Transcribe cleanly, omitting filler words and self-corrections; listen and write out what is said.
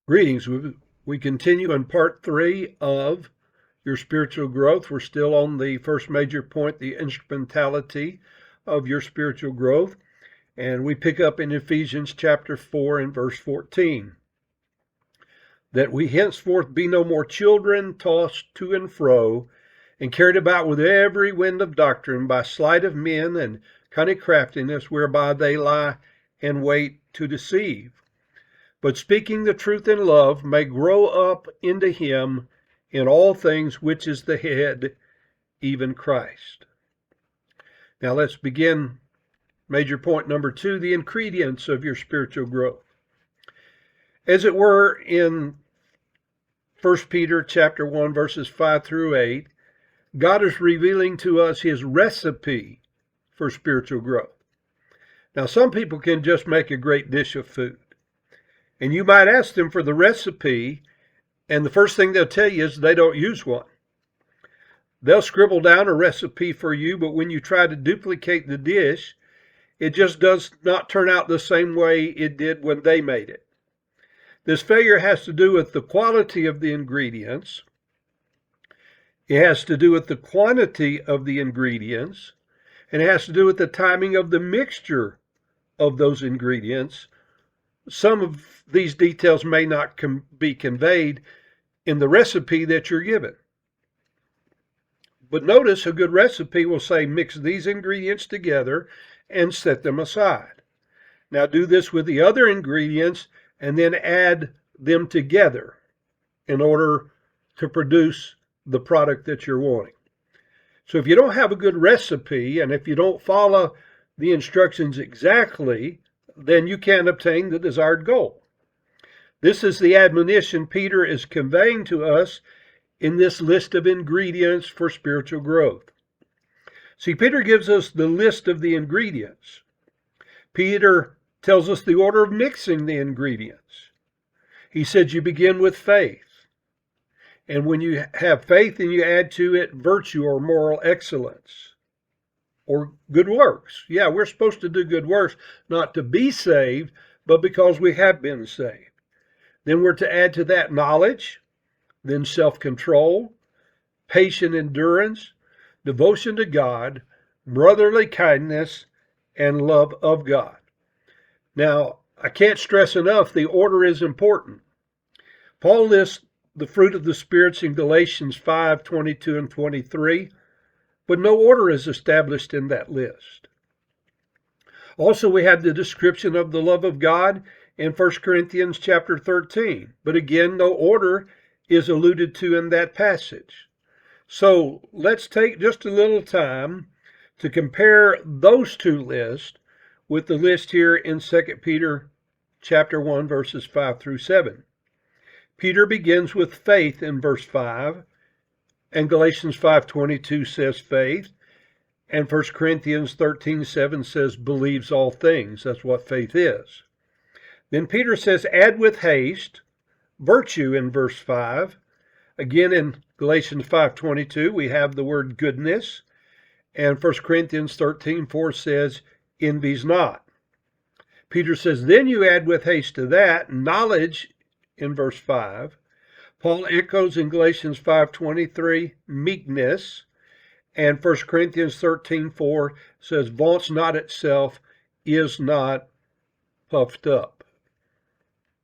Greetings. We continue in part 3 of your spiritual growth. We're still on the first major point, the instrumentality of your spiritual growth. And we pick up in Ephesians chapter 4 and verse 14. That we henceforth be no more children tossed to and fro and carried about with every wind of doctrine by sleight of men and cunning craftiness, whereby they lie in wait to deceive. But speaking the truth in love may grow up into him in all things, which is the head, even Christ. Now let's begin major point number 2, the ingredients of your spiritual growth. As it were in 1 Peter chapter 1, verses 5 through 8, God is revealing to us his recipe for spiritual growth. Now some people can just make a great dish of food. And you might ask them for the recipe, and the first thing they'll tell you is they don't use one. They'll scribble down a recipe for you, but when you try to duplicate the dish, it just does not turn out the same way it did when they made it. This failure has to do with the quality of the ingredients. It has to do with the quantity of the ingredients, and it has to do with the timing of the mixture of those ingredients. Some of these details may not be conveyed in the recipe that you're given. But notice a good recipe will say mix these ingredients together and set them aside. Now do this with the other ingredients and then add them together in order to produce the product that you're wanting. So if you don't have a good recipe and if you don't follow the instructions exactly, then you can't obtain the desired goal. This is the admonition Peter is conveying to us in this list of ingredients for spiritual growth. See, Peter gives us the list of the ingredients. Peter tells us the order of mixing the ingredients. He said you begin with faith. And when you have faith and you add to it virtue or moral excellence or good works. Yeah, we're supposed to do good works, not to be saved, but because we have been saved. Then we're to add to that knowledge, then self-control, patient endurance, devotion to God, brotherly kindness, and love of God. Now, I can't stress enough, the order is important. Paul lists the fruit of the spirits in Galatians 5, 22 and 23, but no order is established in that list. Also, we have the description of the love of God in 1 Corinthians chapter 13. But again, no order is alluded to in that passage. So let's take just a little time to compare those two lists with the list here in 2 Peter chapter 1, verses 5 through 7. Peter begins with faith in verse 5, and Galatians 5:22 says faith, and 1 Corinthians 13:7 says believes all things. That's what faith is. Then Peter says, add with haste, virtue in verse 5. Again, in Galatians 5:22, we have the word goodness. And 1 Corinthians 13:4 says, envies not. Peter says, then you add with haste to that, knowledge in verse 5. Paul echoes in Galatians 5:23, meekness. And 1 Corinthians 13:4 says, vaunts not itself, is not puffed up.